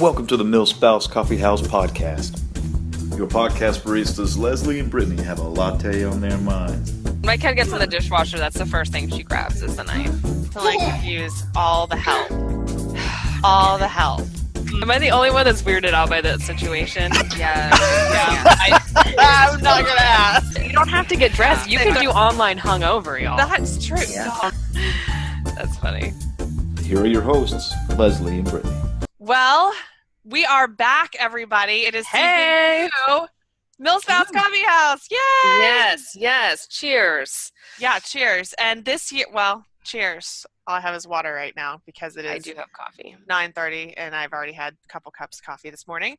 Welcome to the MilSpouse CoffeeHouse podcast. Your podcast baristas Leslie and Britni have a latte on their minds. My kid gets in the dishwasher, that's the first thing she grabs is the knife to use all the help. All the help. Am I the only one that's weirded out by that situation? Yeah. I'm not gonna ask. You don't have to get dressed. You can do online hungover, y'all. That's true. Yeah. That's funny. Here are your hosts, Leslie and Britni. Well, we are back, everybody. It is season 2. MilSpouse CoffeeHouse. Yay! Yes. Cheers. Yeah, cheers. And this year, well, cheers. All I have is water right now because it is I do have coffee. 9:30 and I've already had a couple cups of coffee this morning.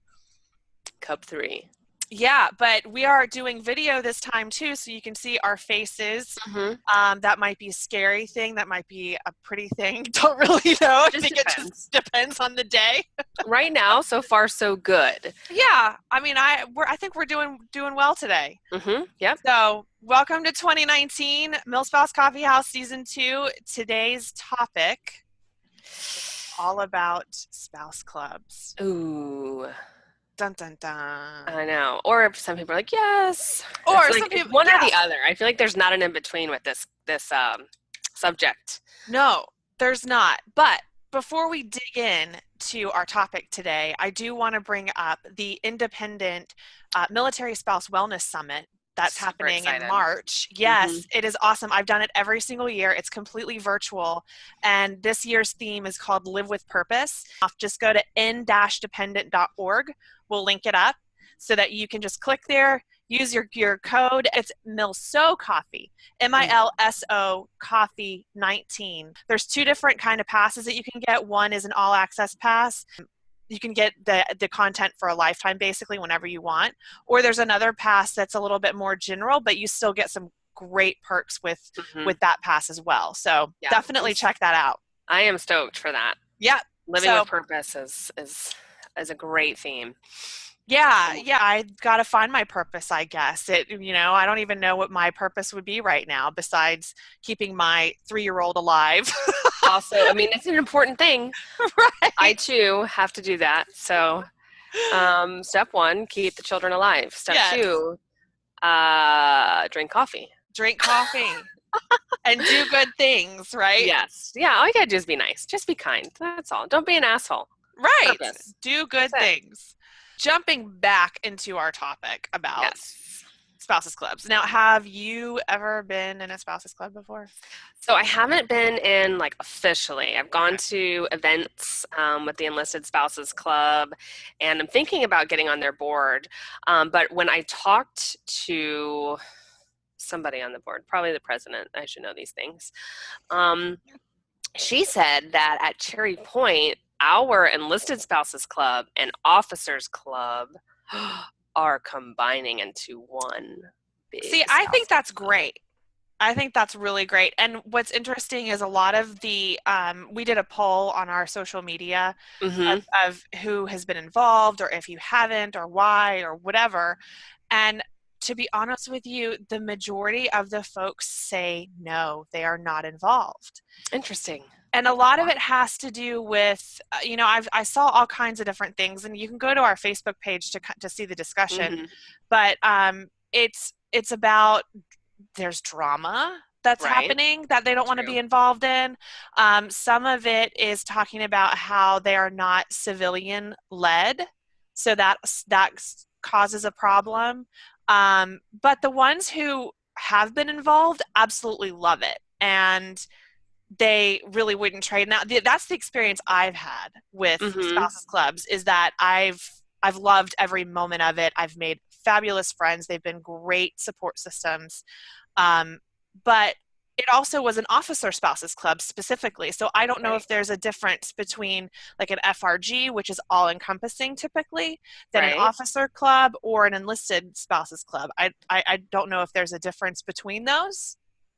Cup 3. Yeah, but we are doing video this time too, so you can see our faces. Mm-hmm. That might be a scary thing. That might be a pretty thing. Don't really know. I think it just depends on the day. Right now, so far, so good. Yeah, I mean, I think we're doing well today. Mm-hmm. Yep. So, welcome to 2019 MilSpouse CoffeeHouse Season 2. Today's topic, all about spouse clubs. Ooh. Dun, dun, dun. I know. Or some people are like, yes. Or it's some people, one or the other. I feel like there's not an in-between with this subject. No, there's not. But before we dig in to our topic today, I do want to bring up the Independent Military Spouse Wellness Summit that's happening in March. Yes, It is awesome. I've done it every single year. It's completely virtual. And this year's theme is called Live with Purpose. Just go to n-dependent.org. We'll link it up so that you can just click there, use your code. It's MilSo Coffee, MILSO Coffee 19. There's 2 different kind of passes that you can get. One is an all access pass. You can get the content for a lifetime, basically, whenever you want. Or there's another pass that's a little bit more general, but you still get some great perks with that pass as well. So definitely check that out. I am stoked for that. Yeah. Living with purpose is a great theme. Yeah, I got to find my purpose, I guess. I don't even know what my purpose would be right now besides keeping my 3-year-old alive. Also, I mean, it's an important thing. Right. I, too, have to do that. So, step 1, keep the children alive. Step 2, drink coffee. Drink coffee. And do good things, right? Yes. Yeah, all you got to do is be nice. Just be kind. That's all. Don't be an asshole. Right. Purpose. Do good things. Jumping back into our topic about spouses clubs. Now, have you ever been in a spouses club before? So I haven't been in officially. I've gone to events with the Enlisted Spouses Club, and I'm thinking about getting on their board. But when I talked to somebody on the board, probably the president, I should know these things, she said that at Cherry Point, our Enlisted Spouses Club and Officers Club are combining into one big I think that's great. I think that's really great. And what's interesting is a lot of the, we did a poll on our social media of who has been involved or if you haven't or why or whatever. And to be honest with you, the majority of the folks say no, they are not involved. Interesting. And a lot of it has to do with, I saw all kinds of different things, and you can go to our Facebook page to see the discussion. But it's about there's drama that's happening that they don't want to be involved in. Some of it is talking about how they are not civilian led, so that causes a problem. But the ones who have been involved absolutely love it, and they really wouldn't trade. Now, that's the experience I've had with spouses clubs, is that I've loved every moment of it. I've made fabulous friends. They've been great support systems. But it also was an officer spouses club specifically. So I don't know if there's a difference between like an FRG, which is all encompassing typically, than an officer club or an enlisted spouses club. I don't know if there's a difference between those.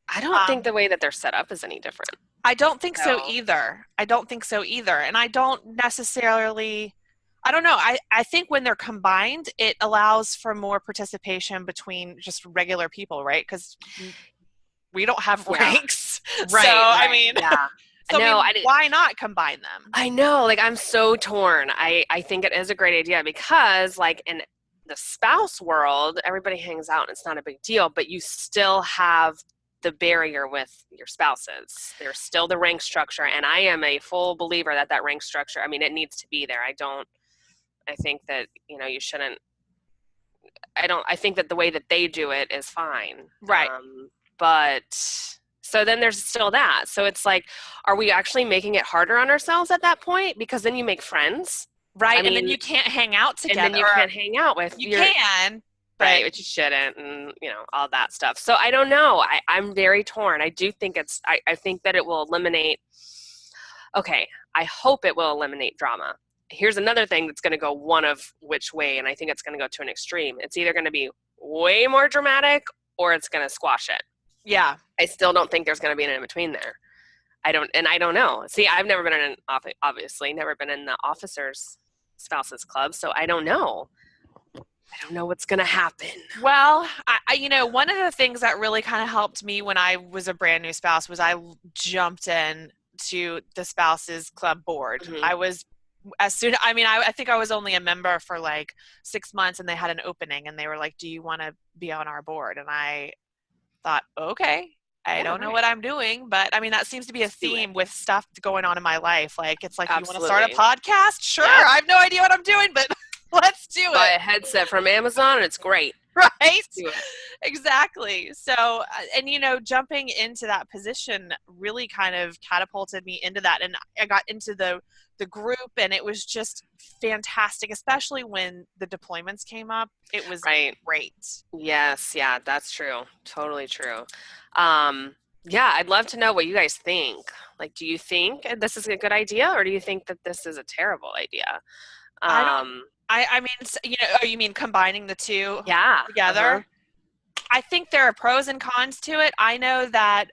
I don't think the way that they're set up is any different. I don't think so either. And I don't necessarily, I don't know. I think when they're combined, it allows for more participation between just regular people, right? Because we don't have ranks. Right. So, I mean, So No, why not combine them? I know, like I'm so torn. I think it is a great idea because like in the spouse world, everybody hangs out and it's not a big deal, but you still have the barrier with your spouses. There's still the rank structure, and I am a full believer that rank structure, I mean, it needs to be there. I think that, you shouldn't, I think that the way that they do it is fine. Right. But so then there's still that. So it's like, are we actually making it harder on ourselves at that point? Because then you make friends. Right. And then you can't hang out together. And then you can't hang out with you can. Right, but you shouldn't, and all that stuff. So I don't know. I'm very torn. I do think I think that it will eliminate. Okay, I hope it will eliminate drama. Here's another thing that's going to go one of which way, and I think it's going to go to an extreme. It's either going to be way more dramatic or it's going to squash it. Yeah. I still don't think there's going to be an in between there. I don't know. See, I've never been obviously never been in the officers' spouses club, so I don't know. I don't know what's going to happen. Well, one of the things that really kind of helped me when I was a brand new spouse was I jumped in to the spouses club board. Mm-hmm. I think I was only a member for like 6 months, and they had an opening and they were like, do you want to be on our board? And I thought, okay, I don't know what I'm doing, but I mean, that seems to be a theme with stuff going on in my life. Like, it's like, Absolutely. You want to start a podcast? Sure. Yeah. I have no idea what I'm doing, but let's do it. Buy a headset from Amazon and it's great. Right? Let's do it. Exactly. So, and jumping into that position really kind of catapulted me into that. And I got into the group, and it was just fantastic, especially when the deployments came up. It was great. Yes. Yeah, that's true. Totally true. Yeah, I'd love to know what you guys think. Like, do you think this is a good idea, or do you think that this is a terrible idea? I mean, you mean combining the two together? Uh-huh. I think there are pros and cons to it. I know that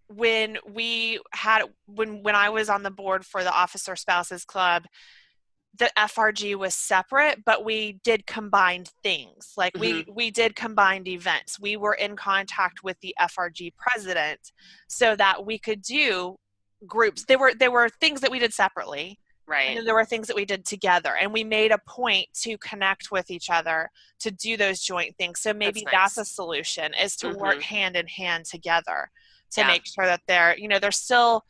when I was on the board for the Officer Spouses Club, the FRG was separate, but we did combined things. Like we did combined events. We were in contact with the FRG president so that we could do groups. There were things that we did separately. Right. And then there were things that we did together, and we made a point to connect with each other to do those joint things. So maybe that's a solution, is to work hand in hand together to make sure that there's still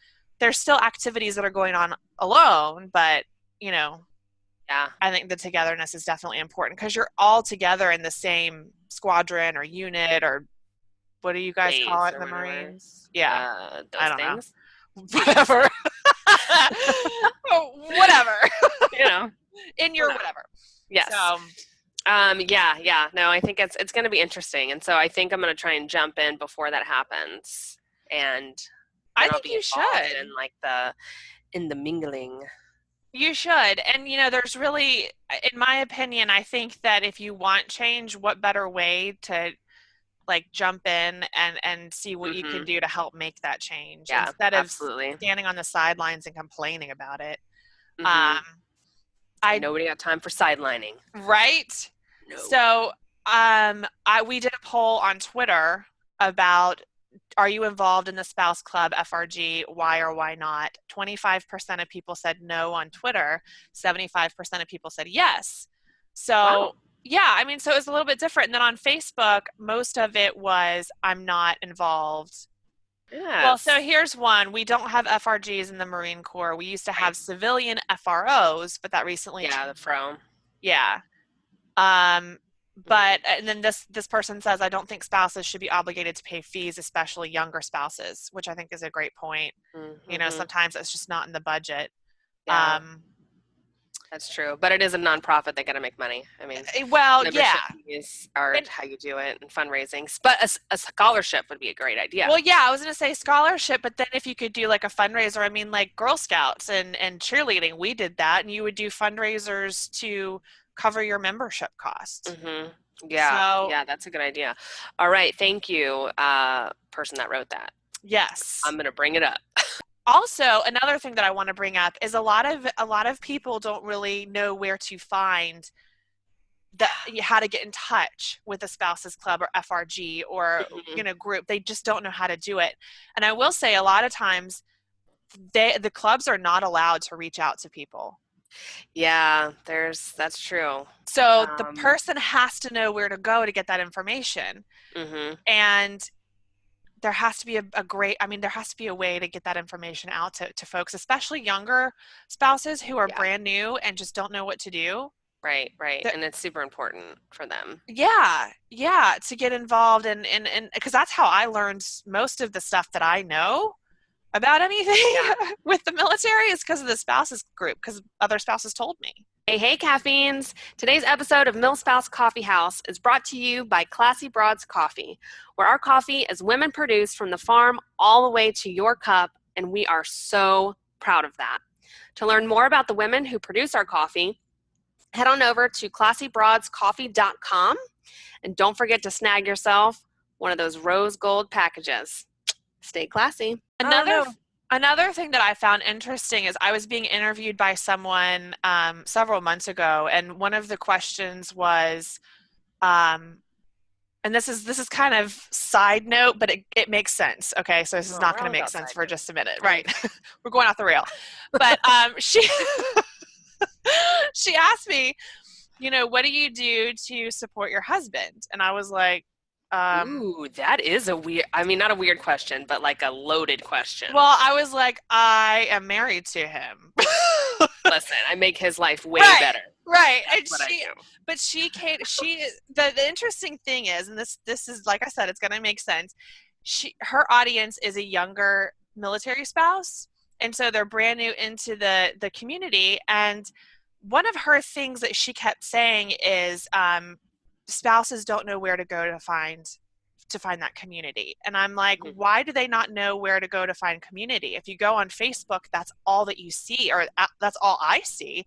activities that are going on alone, but I think the togetherness is definitely important because you're all together in the same squadron or unit, or what do you guys call it in the Marines? Yeah. I don't know. Whatever. Whatever. In your whatever. Yes. So, yeah. No, I think it's going to be interesting, and so I think I'm going to try and jump in before that happens, and I think you should in the mingling. You should, and there's really, in my opinion, I think that if you want change, what better way to jump in and see what you can do to help make that change instead of standing on the sidelines and complaining about it. Nobody got time for sidelining. Right? No. So we did a poll on Twitter about, are you involved in the spouse club FRG? Why or why not? 25% of people said no on Twitter. 75% of people said yes. So wow. Yeah, I mean, so it was a little bit different. And then on Facebook, most of it was, I'm not involved. Yes. Well, so here's one. We don't have FRGs in the Marine Corps. We used to have civilian FROs, but that recently changed. The FRO. Yeah. But and then this person says, I don't think spouses should be obligated to pay fees, especially younger spouses, which I think is a great point. Sometimes it's just not in the budget. Yeah. That's true, but it is a nonprofit. They got to make money. I mean, fees are how you do it, and fundraising. But a scholarship would be a great idea. Well, yeah, I was going to say scholarship, but then if you could do a fundraiser, I mean, like Girl Scouts and cheerleading, we did that, and you would do fundraisers to cover your membership costs. Yeah, that's a good idea. All right, thank you, person that wrote that. Yes, I'm going to bring it up. Also, another thing that I want to bring up is a lot of people don't really know where to find how to get in touch with a spouses club or FRG or group. They just don't know how to do it. And I will say, a lot of times the clubs are not allowed to reach out to people. Yeah, that's true. So the person has to know where to go to get that information. Mm-hmm. And there has to be there has to be a way to get that information out to folks, especially younger spouses who are brand new and just don't know what to do. Right. And it's super important for them. Yeah, to get involved and because that's how I learned most of the stuff that I know about anything with the military is because of the spouses group, because other spouses told me. Hey, caffeines! Today's episode of MilSpouse CoffeeHouse is brought to you by Classy Broads Coffee, where our coffee is women produced from the farm all the way to your cup, and we are so proud of that. To learn more about the women who produce our coffee, head on over to classybroadscoffee.com, and don't forget to snag yourself one of those rose gold packages. Stay classy. Another thing that I found interesting is I was being interviewed by someone several months ago, and one of the questions was, and this is kind of side note, but it makes sense. Okay, so this is not going to make sense for just a minute, right? We're going off the rail. But she she asked me, what do you do to support your husband? And I was like, ooh, that is not a weird question, but like a loaded question. Well, I was like, I am married to him. Listen, I make his life way better. Right. That's what I do. But the interesting thing is, and this is, like I said, it's going to make sense. Her audience is a younger military spouse. And so they're brand new into the community. And one of her things that she kept saying is, spouses don't know where to go to find that community. And I'm like, why do they not know where to go to find community? If you go on Facebook, that's all that you see, or that's all I see.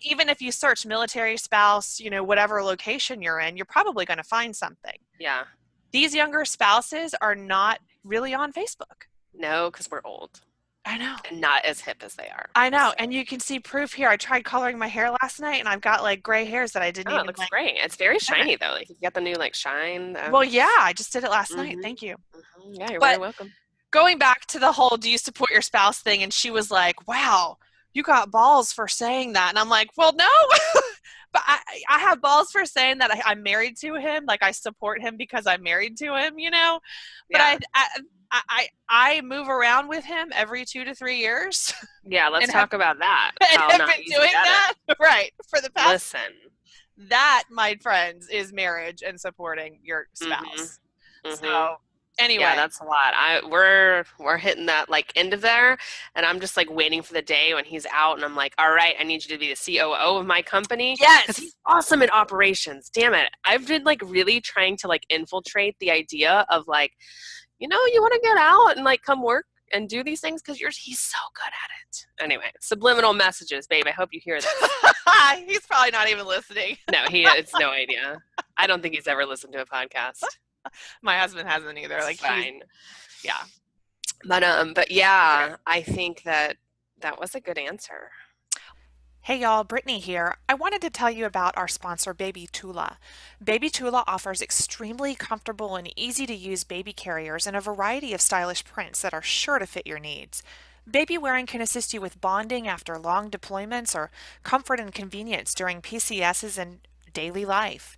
Even if you search military spouse, whatever location you're in, you're probably going to find something. Yeah. These younger spouses are not really on Facebook. No, because we're old. I know. And not as hip as they are. I know. And you can see proof here. I tried coloring my hair last night, and I've got like gray hairs that I didn't even. It looks great. It's very shiny though. Like you got the new shine. Well, yeah, I just did it last night. Thank you. Yeah, you're very welcome. Going back to the whole "do you support your spouse" thing, and she was like, "Wow, you got balls for saying that," and I'm like, "Well, no." But I have balls for saying that I'm married to him. Like I support him because I'm married to him, But I move around with him every 2 to 3 years. Yeah, let's talk about that. And I've been doing that right for the past. Listen, that, my friends, is marriage and supporting your spouse. So anyway, yeah, that's a lot. We're hitting that end of there, and I'm just waiting for the day when he's out, and I'm like, all right, I need you to be the COO of my company. Yes, because he's awesome at operations. Damn it, I've been really trying to infiltrate the idea of you want to get out and come work and do these things because he's so good at it. Anyway, subliminal messages, babe. I hope you hear this. He's probably not even listening. No, it's no idea. I don't think he's ever listened to a podcast. My husband hasn't either. Fine. Yeah. But yeah, I think that was a good answer. Hey y'all, Britni here. I wanted to tell you about our sponsor, Baby Tula. Baby Tula offers extremely comfortable and easy to use baby carriers in a variety of stylish prints that are sure to fit your needs. Baby wearing can assist you with bonding after long deployments or comfort and convenience during PCSs and daily life.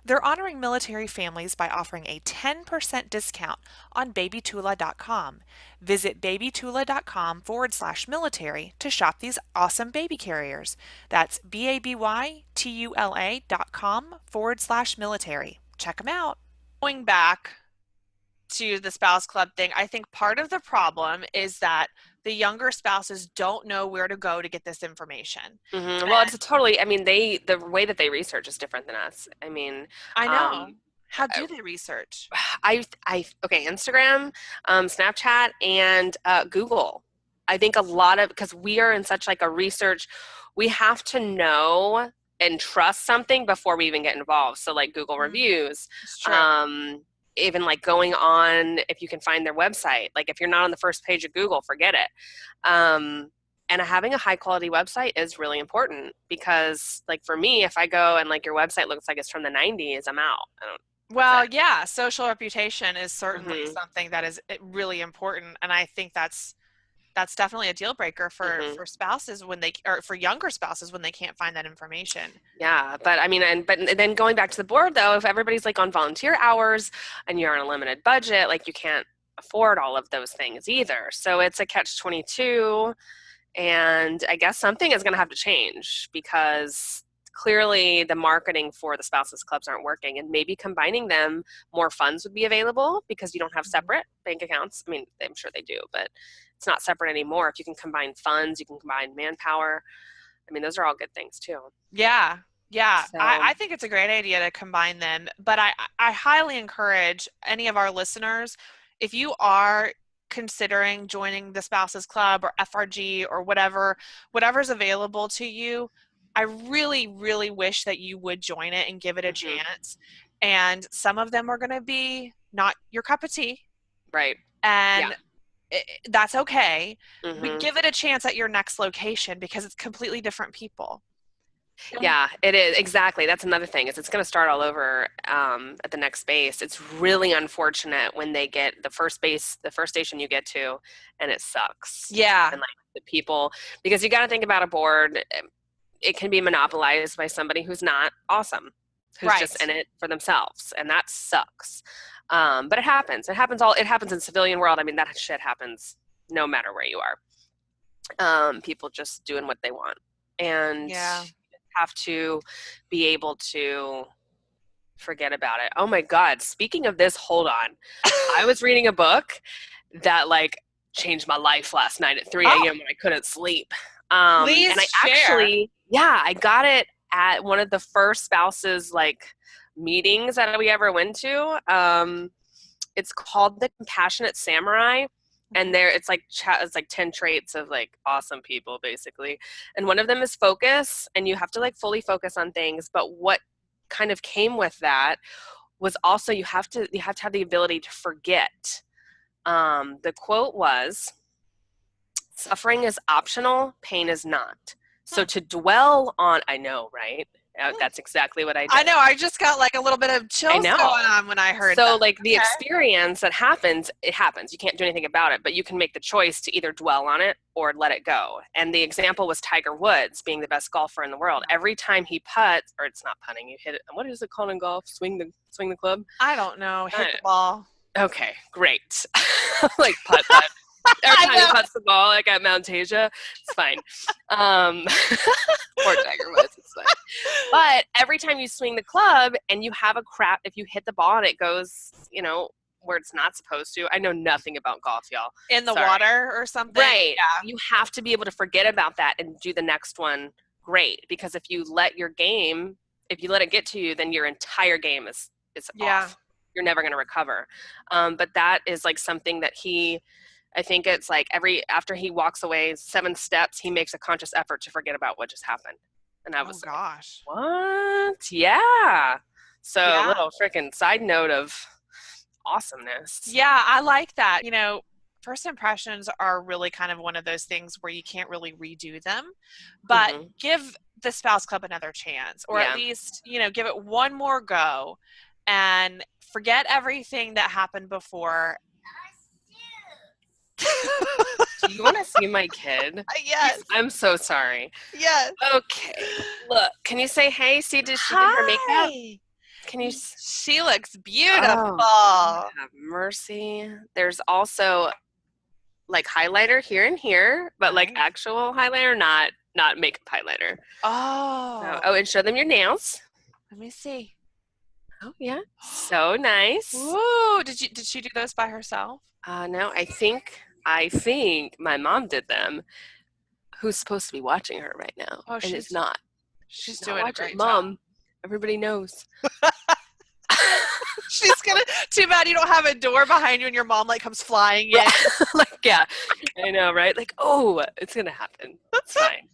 They're honoring military families by offering a 10% discount on babytula.com. Visit babytula.com/military to shop these awesome baby carriers. That's babytula.com/military. Check them out. Going back to the spouse club thing, I think part of the problem is that the younger spouses don't know where to go to get this information. Well, it's the way that they research is different than us. I know. How do they research? Instagram, Snapchat, and Google. I think a lot of, because we are in such a research, we have to know and trust something before we even get involved. So Google reviews, even going on, if you can find their website, if you're not on the first page of Google, forget it. And having a high quality website is really important because for me, if I go and your website looks like it's from the 90s, I'm out. Yeah, social reputation is certainly something that is really important. And I think that's that's definitely a deal breaker for Mhm. spouses or for younger spouses when they can't find that information. Yeah, but I mean, but then going back to the board though, if everybody's like on volunteer hours and you're on a limited budget, like you can't afford all of those things either. So it's a catch-22, and I guess something is going to have to change because clearly the marketing for the spouses clubs aren't working, and maybe combining them, more funds would be available because you don't have separate bank accounts. I mean, I'm sure they do, but it's not separate anymore. If you can combine funds, you can combine manpower. I mean, those are all good things too. Yeah. Yeah. So, I think it's a great idea to combine them, but I highly encourage any of our listeners, if you are considering joining the Spouses Club or FRG or whatever's available to you, I really, really wish that you would join it and give it a chance. And some of them are going to be not your cup of tea. right. And that's okay. Mhm. But give it a chance at your next location because it's completely different people. Yeah, it is. Exactly. That's another thing is it's going to start all over at the next base. It's really unfortunate when they get the first station you get to, and it sucks. Yeah. And like the people, because you got to think about a board. It can be monopolized by somebody who's not awesome, who's just in it for themselves, and that sucks. But it happens. It happens in civilian world. I mean, that shit happens no matter where you are. People just doing what they want, and have to be able to forget about it. Oh my God. Speaking of this, hold on. I was reading a book that like changed my life last night at 3 a.m. when I couldn't sleep. Please and I share. I got it at one of the first spouses like meetings that we ever went to. It's called The Compassionate Samurai. And it's like 10 traits of like awesome people basically. And one of them is focus, and you have to like fully focus on things. But what kind of came with that was also you have to have the ability to forget. The quote was, "Suffering is optional, pain is not." So to dwell on, I know, right? That's exactly what I did. I know. I just got like a little bit of chills going on when I heard that. So like the experience that happens, it happens. You can't do anything about it, but you can make the choice to either dwell on it or let it go. And the example was Tiger Woods being the best golfer in the world. Every time he putts, or it's not putting, you hit it. What is it called in golf? Swing the club? I don't know. Hit the ball. Okay, great. Like putt. Every time he puts the ball, like at Mount Asia, it's fine. Poor Tiger Woods, it's fine. But every time you swing the club and you have if you hit the ball and it goes, where it's not supposed to. I know nothing about golf, y'all. In the water or something? Right. Yeah. You have to be able to forget about that and do the next one great. Because if you let it get to you, then your entire game is off. You're never going to recover. But that is like something that I think it's like after he walks away 7 steps, he makes a conscious effort to forget about what just happened. And I was gosh. What? Yeah. So a little freaking side note of awesomeness. Yeah, I like that. First impressions are really kind of one of those things where you can't really redo them, but give the Spouse Club another chance, or at least, give it one more go and forget everything that happened before. Do you want to see my kid? Yes. I'm so sorry. Yes. Okay. Look, can you say hey? See, did she do her makeup? Can you? She looks beautiful. Oh, have mercy. There's also like highlighter here and here, but like actual highlighter, not makeup highlighter. Oh. And show them your nails. Let me see. Oh yeah, so nice. Ooh, did she do those by herself? No, I think my mom did them. Who's supposed to be watching her right now? Oh, she's not. She's not doing watching. a great Mom, job. Everybody knows. She's gonna. Too bad you don't have a door behind you, and your mom like comes flying in. Like, yeah, I know, right? Like, oh, it's gonna happen. It's fine.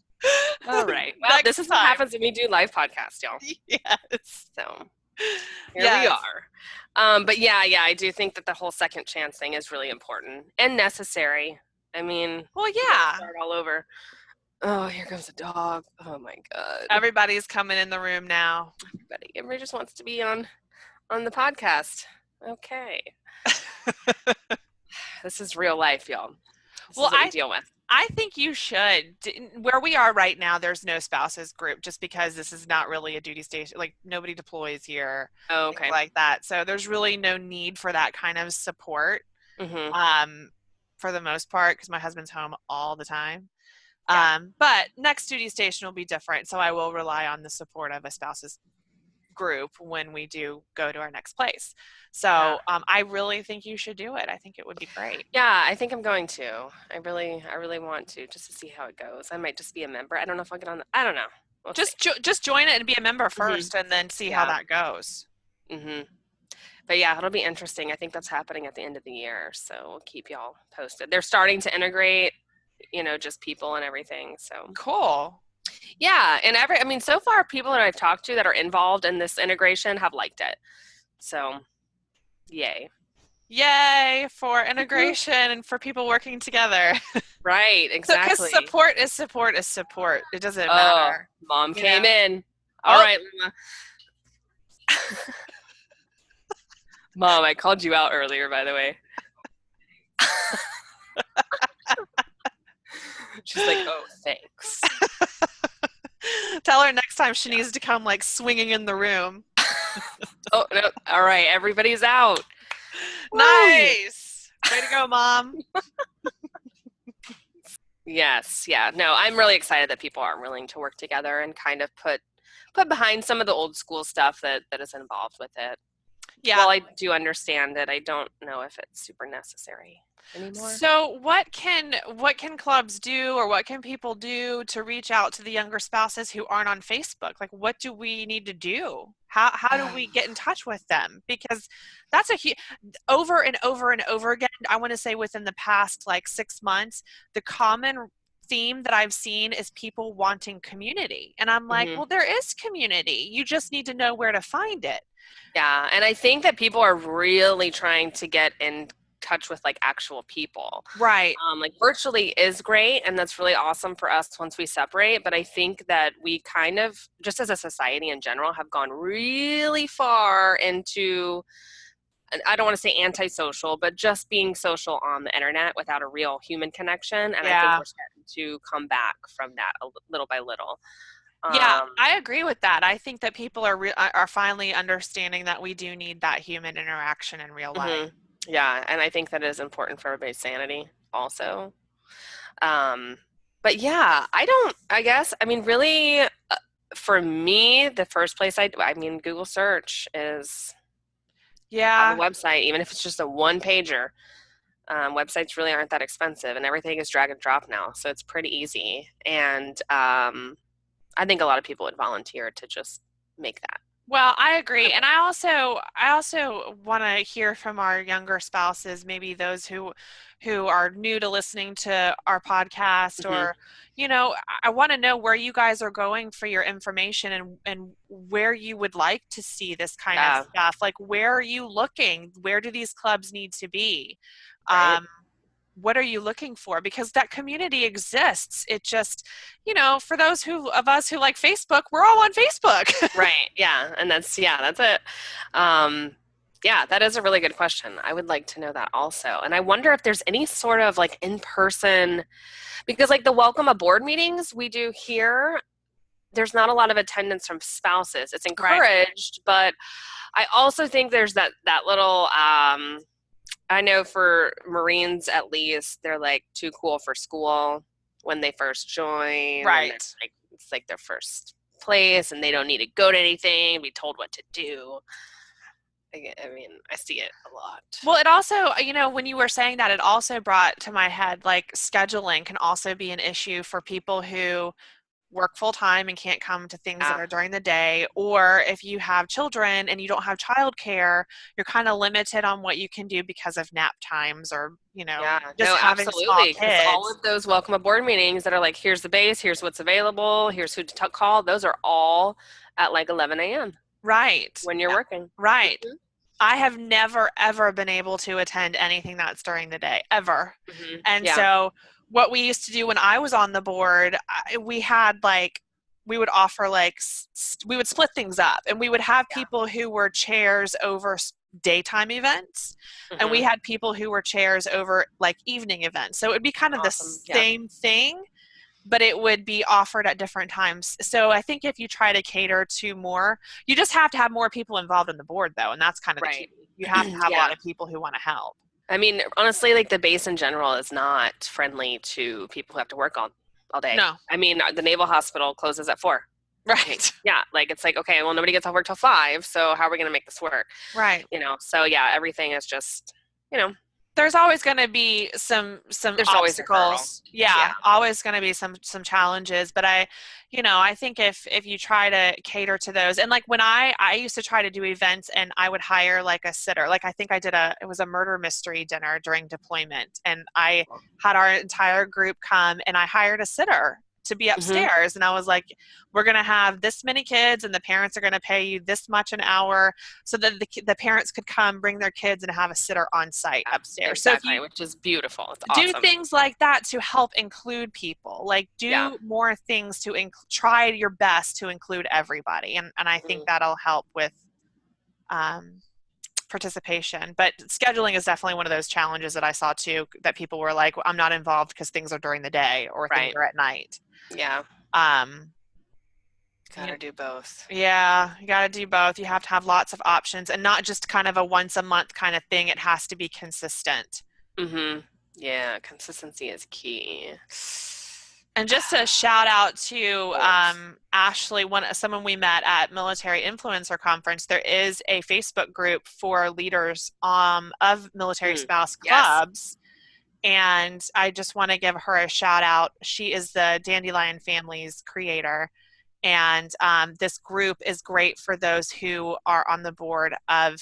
All right. Well, this is what happens when we do live podcasts, y'all. Yes. So here we are. But yeah, I do think that the whole second chance thing is really important and necessary. I mean, well, yeah. Start all over. Oh, here comes a dog. Oh my God. Everybody's coming in the room now. Everybody just wants to be on the podcast. Okay. This is real life, y'all. This is what we deal with. I think you should. Where we are right now, there's no spouses group just because this is not really a duty station. Like nobody deploys here, Oh, things okay. like that. So there's really no need for that kind of support, Mm-hmm. um, for the most part, because my husband's home all the time. Yeah. But next duty station will be different. So I will rely on the support of a spouses group when we do go to our next place. Yeah. So I really think you should do it. I think it would be great. Yeah, I think I'm going to. I really want to, just to see how it goes. I might just be a member. I don't know if I'll get on I don't know. We'll see. Just join it and be a member Mhm. first, and then see how Yeah. that goes. Mhm. But yeah, it'll be interesting. I think that's happening at the end of the year, so we'll keep y'all posted. They're starting to integrate, just people and everything. So Cool. yeah, and I mean, so far people that I've talked to that are involved in this integration have liked it. So, yay. Yay for integration and for people working together. Right, Because exactly. support is support is support. It doesn't Oh, matter. mom You came know? in. All Oh. right, Luma. Mom, I called you out earlier, by the way. She's like, oh, thanks. Tell her next time she needs to come like swinging in the room. Oh, no. All right, everybody's out. Nice. Way to go, Mom. Yes, yeah. No, I'm really excited that people are willing to work together and kind of put behind some of the old school stuff that is involved with it. Yeah. While I do understand it, I don't know if it's super necessary anymore. So what can clubs do, or what can people do to reach out to the younger spouses who aren't on Facebook? Like, what do we need to do? How do we get in touch with them? Because that's over and over and over again. I want to say within the past like 6 months, the common theme that I've seen is people wanting community. And I'm like, well, there is community. You just need to know where to find it. Yeah, and I think that people are really trying to get in touch with like actual people. Right. Like virtually is great, and that's really awesome for us once we separate, but I think that we kind of, just as a society in general, have gone really far into, and I don't want to say antisocial, but just being social on the internet without a real human connection, and I think we're starting to come back from that little by little. Yeah, I agree with that. I think that people are finally understanding that we do need that human interaction in real life. Yeah, and I think that is important for everybody's sanity also. But yeah, I mean, really, for me, the first place I mean, Google search is a website, even if it's just a one-pager. Websites really aren't that expensive, and everything is drag and drop now, so it's pretty easy. And I think a lot of people would volunteer to just make that. Well, I agree. And I also want to hear from our younger spouses, maybe those who are new to listening to our podcast, or, I want to know where you guys are going for your information, and where you would like to see this kind of stuff. Like, where are you looking? Where do these clubs need to be? Right. What are you looking for? Because that community exists. It just, for those of us who like Facebook, we're all on Facebook. Right. Yeah. And that's it. Yeah, that is a really good question. I would like to know that also. And I wonder if there's any sort of like in-person, because like the welcome aboard meetings we do here, there's not a lot of attendance from spouses. It's encouraged, but I also think there's that little, I know for Marines, at least, they're like too cool for school when they first join. Right. It's like their first place, and they don't need to go to anything, be told what to do. I mean, I see it a lot. Well, it also, when you were saying that, it also brought to my head, like, scheduling can also be an issue for people who work full time and can't come to things that are during the day, or if you have children and you don't have childcare, you're kind of limited on what you can do because of nap times, or having small kids. All of those welcome aboard meetings that are like, here's the base, here's what's available, here's who to call, those are all at like 11 a.m. Right. When you're working. Right. Mm-hmm. I have never, ever been able to attend anything that's during the day, ever. Mm-hmm. And so what we used to do when I was on the board, we had like we would offer like we would split things up, and we would have Yeah. people who were chairs over daytime events, and we Mhm. had people who were chairs over like evening events. So it would be kind of Awesome. the same thing, but it would be offered at different times. So I think if you try to cater to more, you just have to have more people involved on the board, though, and that's kind of the Right. key. You have to have a Yeah. lot of people who want to help. I mean, honestly, like the base in general is not friendly to people who have to work all day. No. I mean, the Naval Hospital closes at 4. Right. Yeah, like it's like, okay, well, nobody gets off work till 5, so how are we going to make this work? Right. You know, so yeah, everything is just, you know, There's always going to be some There's always a hurdle. obstacles. Yeah, always going to be some challenges. But I think if you try to cater to those, and like when I used to try to do events, and I would hire like a sitter. Like I think I did it was a murder mystery dinner during deployment, and I had our entire group come, and I hired a sitter to be upstairs, and I was like, we're going to have this many kids, and the parents are going to pay you this much an hour, so that the parents could come bring their kids and have a sitter on site upstairs. Exactly, So if you which is beautiful. It's do awesome. things like that to help include people, like do more things to try your best to include everybody, and I think that'll help with participation. But scheduling is definitely one of those challenges that I saw too, that people were like, well, I'm not involved because things are during the day or things are at night. Yeah. Gotta do both. Yeah, you gotta do both. You have to have lots of options, and not just kind of a once a month kind of thing. It has to be consistent. Yeah, consistency is key. And just a shout out to Ashley, someone we met at Military Influencer Conference. There is a Facebook group for leaders of military spouse clubs. And I just want to give her a shout out. She is the Dandelion Families creator. And this group is great for those who are on the board of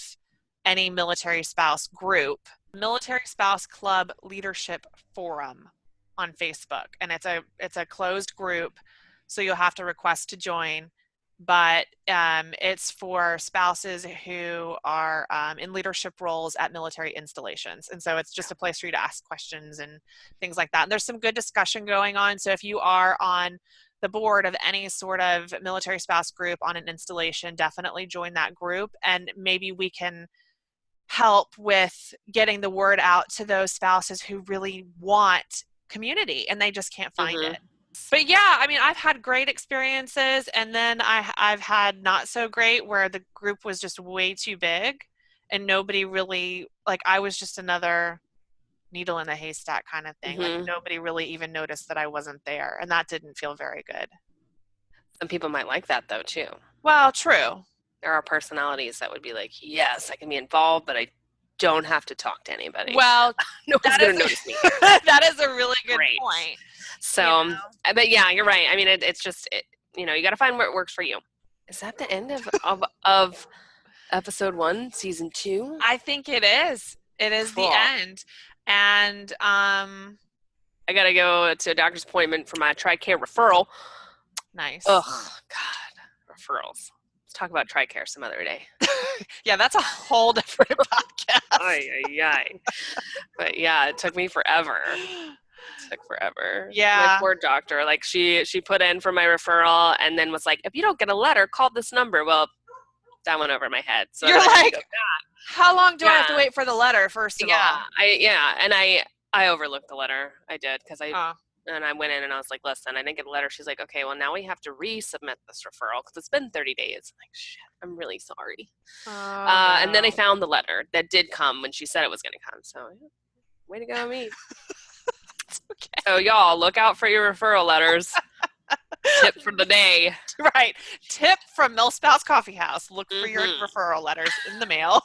any military spouse group. Military Spouse Club Leadership Forum on Facebook, and it's a closed group, so you'll have to request to join. But it's for spouses who are in leadership roles at military installations, and so it's just a place for you to ask questions and things like that. And there's some good discussion going on. So if you are on the board of any sort of military spouse group on an installation, definitely join that group, and maybe we can help with getting the word out to those spouses who really want community and they just can't find it. But yeah, I mean, I've had great experiences, and then I've had not so great where the group was just way too big and nobody really, like, I was just another needle in a haystack kind of thing. Like nobody really even noticed that I wasn't there, and that didn't feel very good. Some people might like that though too. Well, true. There are personalities that would be like, yes, I can be involved, but I don't have to talk to anybody. Well, nobody's going to notice me. That is a really good point. So, but yeah, you're right. I mean, it's just, you got to find what works for you. Is that the end of episode 1, season 2? I think it is. It is the end. And I got to go to a doctor's appointment for my TRICARE referral. Nice. Oh, God. Referrals. Let's talk about TRICARE some other day. Yeah, that's a whole different podcast. But yeah, it took me forever. Yeah. My poor doctor. Like she put in for my referral and then was like, if you don't get a letter, call this number. Well, that went over my head. So you're like, how long do I have to wait for the letter, first of all? And I overlooked the letter. I did because and I went in and I was like, listen, I didn't get a letter. She's like, okay, well, now we have to resubmit this referral because it's been 30 days. I'm like, shit, I'm really sorry. And then I found the letter that did come when she said it was going to come. So, way to go, me. Okay. So, y'all, look out for your referral letters. Tip for the day. Right. Tip from MilSpouse CoffeeHouse. Look for your referral letters in the mail.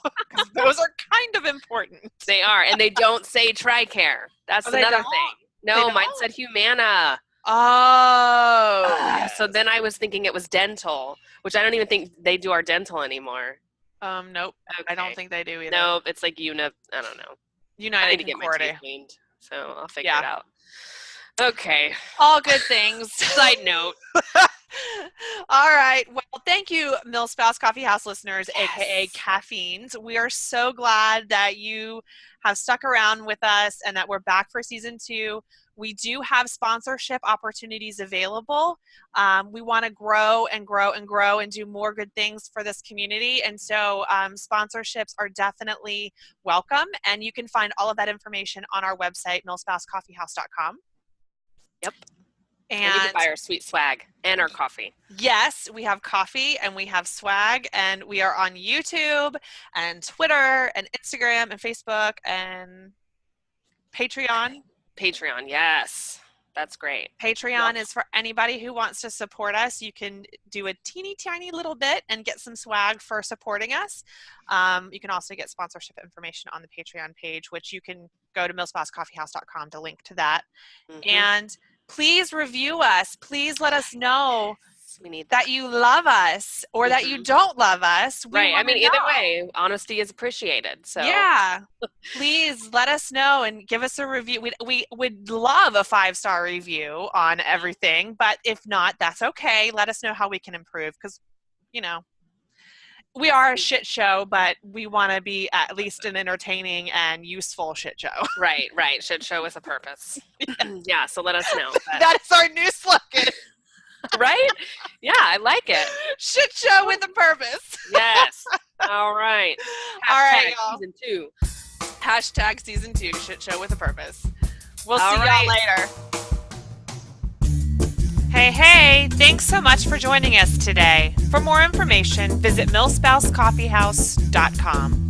Those are kind of important. They are. And they don't say TRICARE. That's another thing. No, mine said Humana. Oh. So then I was thinking it was dental, which I don't even think they do our dental anymore. Nope. Okay. I don't think they do either. No, it's like I don't know. United I need to get my teeth cleaned, so I'll figure it out. Okay. All good things. Side note. All right. Well, thank thank you, MilSpouse CoffeeHouse listeners, aka caffeines. We are so glad that you have stuck around with us and that we're back for season 2. We do have sponsorship opportunities available. We want to grow and grow and grow and do more good things for this community. And so sponsorships are definitely welcome. And you can find all of that information on our website, milspousecoffeehouse.com. Yep. And you can buy our sweet swag and our coffee. Yes, we have coffee and we have swag, and we are on YouTube and Twitter and Instagram and Facebook and Patreon. Patreon, yes. That's great. Patreon is for anybody who wants to support us. You can do a teeny tiny little bit and get some swag for supporting us. You can also get sponsorship information on the Patreon page, which you can go to milspousecoffeehouse.com to link to that. Mm-hmm. And please review us. Please let us know we need that you love us or that you don't love us. Right. I mean, either way, honesty is appreciated. So yeah, please let us know and give us a review. We would love a 5-star review on everything, but if not, that's okay. Let us know how we can improve, because, you know, we are a shit show, but we want to be at least an entertaining and useful shit show. Right. Shit show with a purpose. Yeah, so let us know. That is our new slogan. Right? Yeah, I like it. Shit show with a purpose. Yes. All right. All right, y'all. Season 2. Hashtag season 2, shit show with a purpose. We'll see right. y'all later. Hey, thanks so much for joining us today. For more information, visit milspousecoffeehouse.com.